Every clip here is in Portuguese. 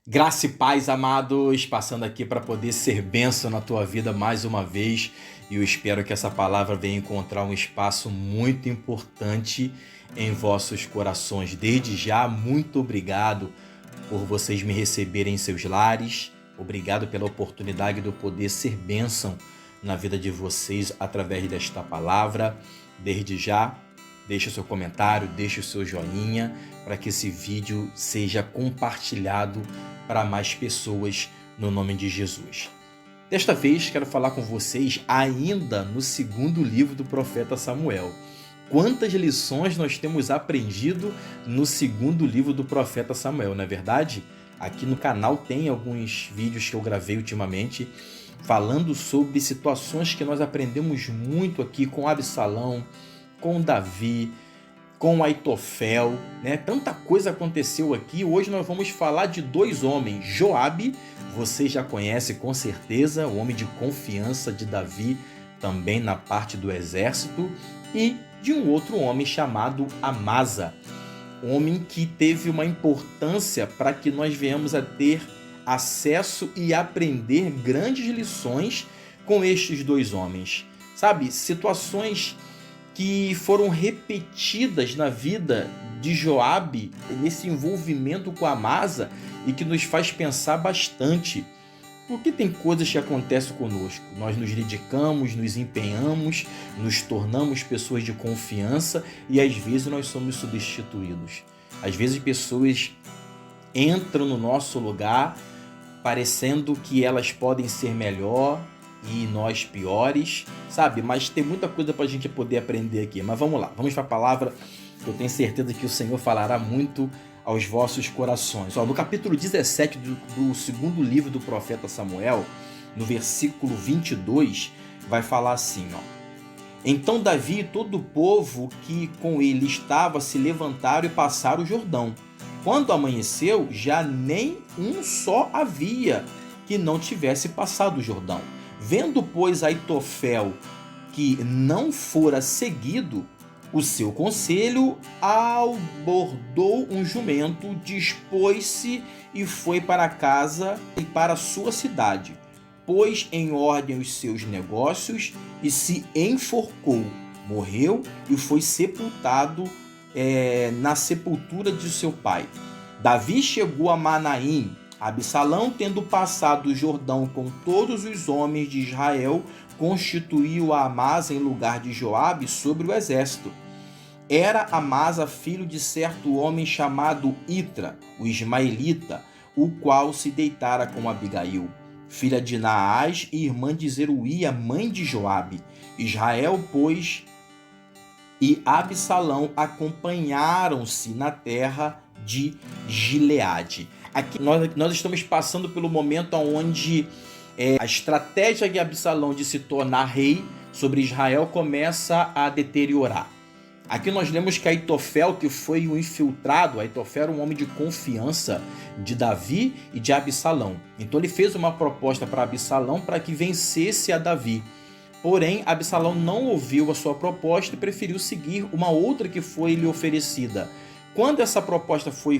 Graça e paz, amados, passando aqui para poder ser bênção na tua vida mais uma vez. E eu espero que essa palavra venha encontrar um espaço muito importante em vossos corações. Desde já, muito obrigado por vocês me receberem em seus lares. Obrigado pela oportunidade de eu poder ser bênção na vida de vocês através desta palavra. Desde já, deixe o seu comentário, deixe o seu joinha para que esse vídeo seja compartilhado para mais pessoas no nome de Jesus. Desta vez quero falar com vocês ainda no segundo livro do profeta Samuel. Quantas lições nós temos aprendido no segundo livro do profeta Samuel, não é verdade? Aqui no canal tem alguns vídeos que eu gravei ultimamente falando sobre situações que nós aprendemos muito aqui com Absalão, com Davi, com Aitofel, né? Tanta coisa aconteceu aqui. Hoje nós vamos falar de dois homens. Joabe, você já conhece com certeza, o homem de confiança de Davi, também na parte do exército, e de um outro homem chamado Amasa, homem que teve uma importância para que nós venhamos a ter acesso e aprender grandes lições com estes dois homens. Sabe, situações que foram repetidas na vida de Joabe, nesse envolvimento com Amasa, e que nos faz pensar bastante. Porque tem coisas que acontecem conosco. Nós nos dedicamos, nos empenhamos, nos tornamos pessoas de confiança e às vezes nós somos substituídos. Às vezes pessoas entram no nosso lugar parecendo que elas podem ser melhor e nós piores, sabe? Mas tem muita coisa para a gente poder aprender aqui. Mas vamos lá, vamos para a palavra. Eu tenho certeza que o Senhor falará muito aos vossos corações. No capítulo 17 do segundo livro do profeta Samuel, no versículo 22, vai falar assim, ó. Então Davi e todo o povo que com ele estava se levantaram e passaram o Jordão. Quando amanheceu, já nem um só havia que não tivesse passado o Jordão. Vendo, pois, Aitofel que não fora seguido o seu conselho, abordou um jumento, dispôs-se e foi para casa e para sua cidade, pôs em ordem os seus negócios e se enforcou, morreu e foi sepultado na sepultura de seu pai. Davi chegou a Manaim. Absalão, tendo passado o Jordão com todos os homens de Israel, constituiu a Amasa em lugar de Joabe sobre o exército. Era Amasa filho de certo homem chamado Itra, o ismaelita, o qual se deitara com Abigail, filha de Naás e irmã de Zeruía, mãe de Joabe. Israel, pois, e Absalão acompanharam-se na terra de Gileade. Aqui nós estamos passando pelo momento onde a estratégia de Absalão de se tornar rei sobre Israel começa a deteriorar. Aqui nós lemos que Aitofel, que foi um infiltrado, Aitofel era um homem de confiança de Davi e de Absalão. Então ele fez uma proposta para Absalão para que vencesse a Davi. Porém, Absalão não ouviu a sua proposta e preferiu seguir uma outra que foi lhe oferecida. Quando essa proposta foi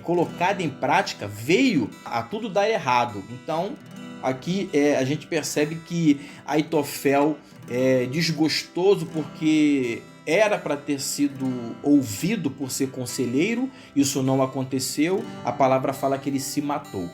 colocada em prática, veio a tudo dar errado. Então, aqui a gente percebe que Aitofel é desgostoso porque era para ter sido ouvido por ser conselheiro, isso não aconteceu, a palavra fala que ele se matou.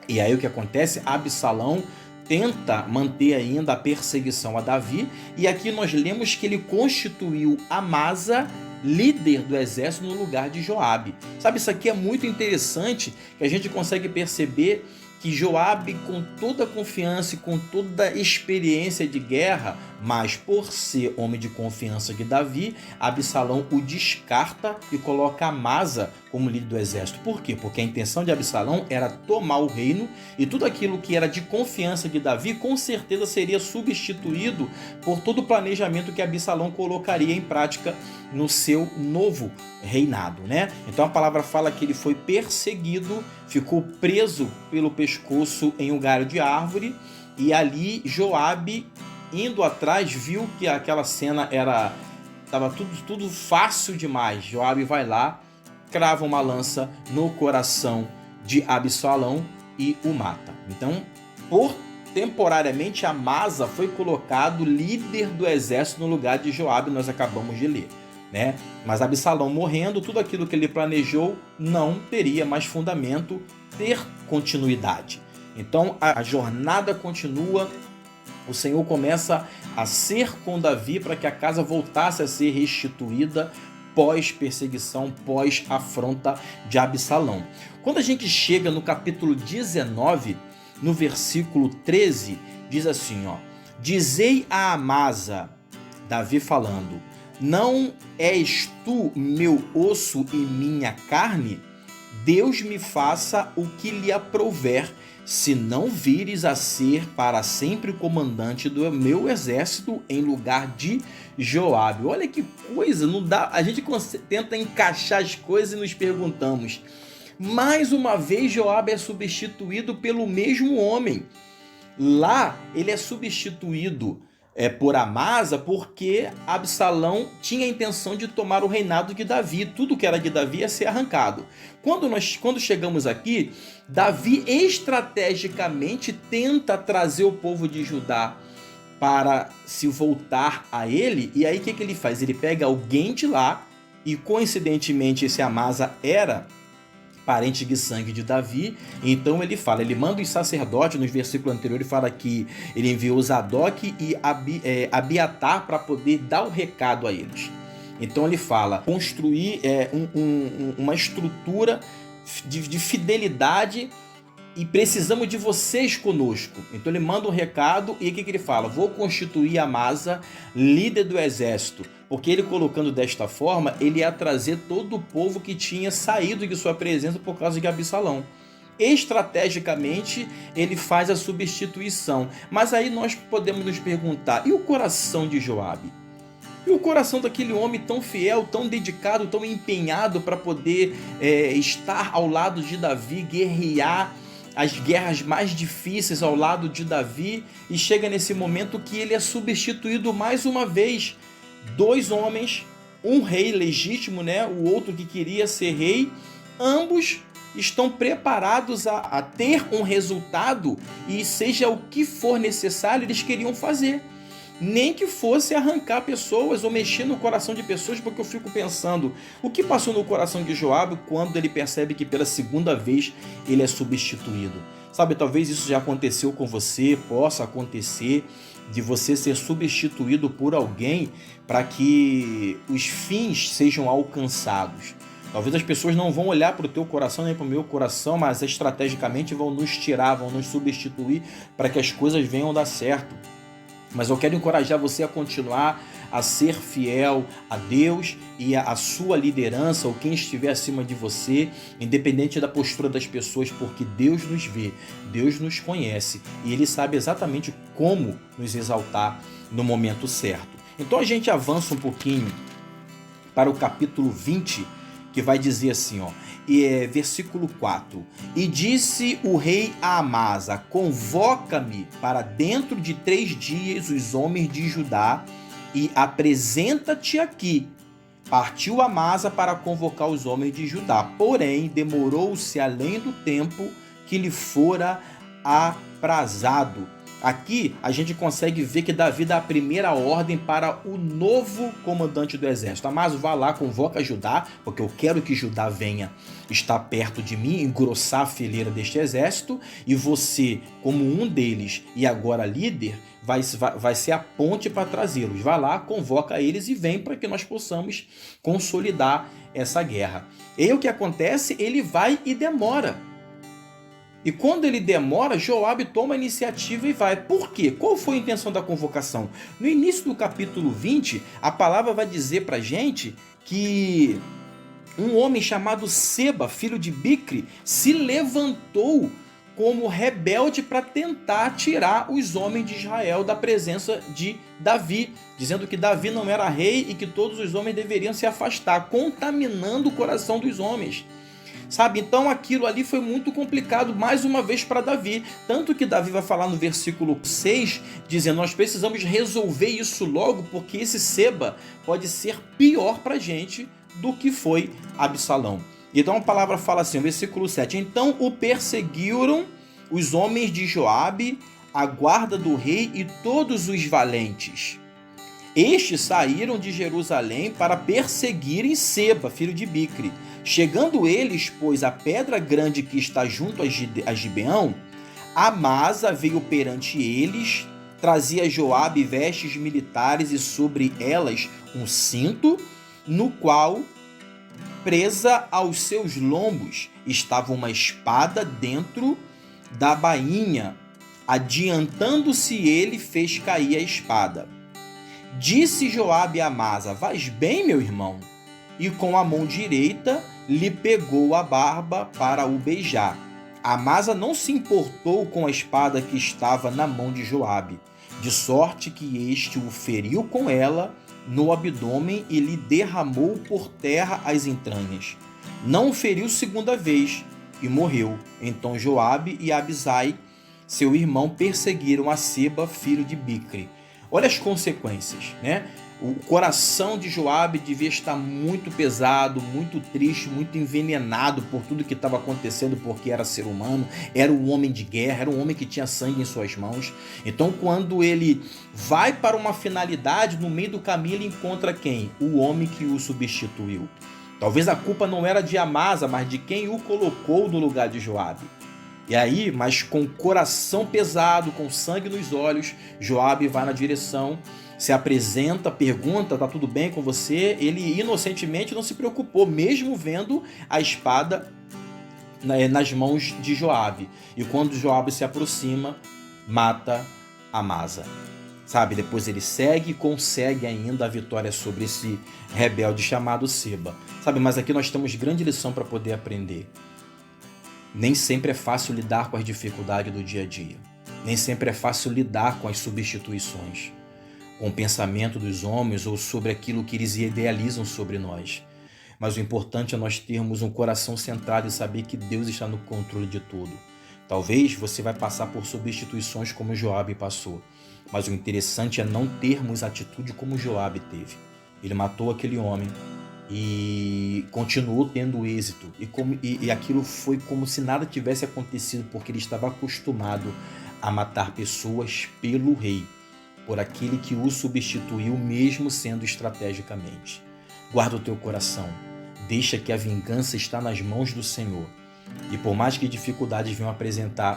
E aí o que acontece? Absalão tenta manter ainda a perseguição a Davi, e aqui nós lemos que ele constituiu Amasa líder do exército no lugar de Joabe. Sabe, isso aqui é muito interessante, que a gente consegue perceber que Joabe, com toda a confiança e com toda a experiência de guerra, mas por ser homem de confiança de Davi, Absalão o descarta e coloca Amasa como líder do exército. Por quê? Porque a intenção de Absalão era tomar o reino e tudo aquilo que era de confiança de Davi com certeza seria substituído por todo o planejamento que Absalão colocaria em prática no seu novo reinado, né? Então a palavra fala que ele foi perseguido, ficou preso pelo pescoço em um galho de árvore, e ali Joabe, indo atrás, viu que aquela cena estava tudo fácil demais. Joabe vai lá, crava uma lança no coração de Absalão e o mata. Então, temporariamente, Amasa foi colocado líder do exército no lugar de Joabe, nós acabamos de ler, né? Mas Absalão morrendo, tudo aquilo que ele planejou não teria mais fundamento, ter continuidade. Então a jornada continua, o Senhor começa a ser com Davi para que a casa voltasse a ser restituída pós-perseguição, pós-afronta de Absalão. Quando a gente chega no capítulo 19, no versículo 13, diz assim, ó: Dizei a Amasa, Davi falando, não és tu meu osso e minha carne? Deus me faça o que lhe aprouver, se não vires a ser para sempre comandante do meu exército em lugar de Joabe. Olha que coisa, não dá, a gente tenta encaixar as coisas e nos perguntamos. Mais uma vez Joabe é substituído pelo mesmo homem. Lá ele é substituído por Amasa porque Absalão tinha a intenção de tomar o reinado de Davi. Tudo que era de Davi ia ser arrancado. Quando chegamos aqui, Davi estrategicamente tenta trazer o povo de Judá para se voltar a ele. E aí o que ele faz? Ele pega alguém de lá, e coincidentemente esse Amasa era parente de sangue de Davi, então ele manda os sacerdotes, nos versículos anteriores ele fala que ele enviou Zadok e Abiatar para poder dar o recado a eles. Então ele fala, construir uma estrutura de fidelidade e precisamos de vocês conosco. Então ele manda um recado e o que ele fala? Vou constituir Amasa líder do exército. Porque ele colocando desta forma, ele ia trazer todo o povo que tinha saído de sua presença por causa de Absalão. Estrategicamente, ele faz a substituição. Mas aí nós podemos nos perguntar, e o coração de Joabe? E o coração daquele homem tão fiel, tão dedicado, tão empenhado para poder estar ao lado de Davi, guerrear as guerras mais difíceis ao lado de Davi, e chega nesse momento que ele é substituído mais uma vez. Dois homens, um rei legítimo, né? O outro que queria ser rei, ambos estão preparados a ter um resultado e seja o que for necessário, eles queriam fazer. Nem que fosse arrancar pessoas ou mexer no coração de pessoas, porque eu fico pensando, o que passou no coração de Joabe quando ele percebe que pela segunda vez ele é substituído? Sabe, talvez isso já aconteceu com você, possa acontecer, de você ser substituído por alguém para que os fins sejam alcançados. Talvez as pessoas não vão olhar para o teu coração nem para o meu coração, mas estrategicamente vão nos tirar, vão nos substituir para que as coisas venham dar certo. Mas eu quero encorajar você a continuar a ser fiel a Deus e a sua liderança, ou quem estiver acima de você, independente da postura das pessoas, porque Deus nos vê, Deus nos conhece e Ele sabe exatamente como nos exaltar no momento certo. Então a gente avança um pouquinho para o capítulo 20, que vai dizer assim, ó, versículo 4. E disse o rei a Amasa, convoca-me para dentro de 3 dias os homens de Judá e apresenta-te aqui. Partiu Amasa para convocar os homens de Judá, porém demorou-se além do tempo que lhe fora aprazado. Aqui a gente consegue ver que Davi dá a primeira ordem para o novo comandante do exército. Amasa, vá lá, convoca Judá, porque eu quero que Judá venha estar perto de mim, engrossar a fileira deste exército, e você, como um deles e agora líder, vai ser a ponte para trazê-los. Vai lá, convoca eles e vem para que nós possamos consolidar essa guerra. E o que acontece? Ele vai e demora. E quando ele demora, Joabe toma a iniciativa e vai. Por quê? Qual foi a intenção da convocação? No início do capítulo 20, a palavra vai dizer para a gente que um homem chamado Seba, filho de Bicri, se levantou como rebelde para tentar tirar os homens de Israel da presença de Davi, dizendo que Davi não era rei e que todos os homens deveriam se afastar, contaminando o coração dos homens. Sabe, então aquilo ali foi muito complicado mais uma vez para Davi, tanto que Davi vai falar no versículo 6, dizendo, nós precisamos resolver isso logo, porque esse Seba pode ser pior para a gente do que foi Absalão. Então a palavra fala assim, o versículo 7. Então o perseguiram os homens de Joabe, a guarda do rei e todos os valentes. Estes saíram de Jerusalém para perseguirem Seba, filho de Bicre. Chegando eles, pois, à pedra grande que está junto a Gibeão, Amasa veio perante eles, trazia Joabe vestes militares e sobre elas um cinto, no qual, presa aos seus lombos, estava uma espada dentro da bainha. Adiantando-se ele, fez cair a espada. Disse Joabe a Amasa, vais bem, meu irmão? E com a mão direita lhe pegou a barba para o beijar. Amasa não se importou com a espada que estava na mão de Joabe, de sorte que este o feriu com ela no abdômen e lhe derramou por terra as entranhas. Não o feriu segunda vez e morreu. Então Joabe e Abisai, seu irmão, perseguiram a Seba, filho de Bicre. Olha as consequências, né? O coração de Joabe devia estar muito pesado, muito triste, muito envenenado por tudo que estava acontecendo, porque era ser humano, era um homem de guerra, era um homem que tinha sangue em suas mãos. Então, quando ele vai para uma finalidade, no meio do caminho ele encontra quem? O homem que o substituiu. Talvez a culpa não era de Amasa, mas de quem o colocou no lugar de Joabe. E aí, mas com o coração pesado, com sangue nos olhos, Joabe vai na direção, se apresenta, pergunta, tá tudo bem com você? Ele inocentemente não se preocupou, mesmo vendo a espada nas mãos de Joabe. E quando Joabe se aproxima, mata Amasa. Sabe, depois ele segue e consegue ainda a vitória sobre esse rebelde chamado Seba. Sabe, mas aqui nós temos grande lição para poder aprender. Nem sempre é fácil lidar com as dificuldades do dia a dia. Nem sempre é fácil lidar com as substituições, com o pensamento dos homens ou sobre aquilo que eles idealizam sobre nós. Mas o importante é nós termos um coração centrado e saber que Deus está no controle de tudo. Talvez você vai passar por substituições como Joabe passou, mas o interessante é não termos atitude como Joabe teve. Ele matou aquele homem e continuou tendo êxito, e aquilo foi como se nada tivesse acontecido, porque ele estava acostumado a matar pessoas pelo rei, por aquele que o substituiu, mesmo sendo estrategicamente. Guarda o teu coração, deixa que a vingança está nas mãos do Senhor, e por mais que dificuldades venham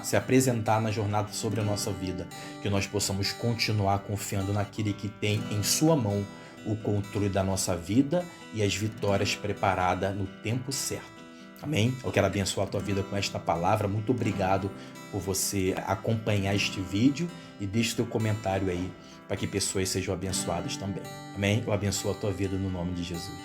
se apresentar na jornada sobre a nossa vida, que nós possamos continuar confiando naquele que tem em sua mão o controle da nossa vida e as vitórias preparadas no tempo certo. Amém? Eu quero abençoar a tua vida com esta palavra. Muito obrigado por você acompanhar este vídeo e deixe teu comentário aí para que pessoas sejam abençoadas também. Amém? Eu abençoo a tua vida no nome de Jesus.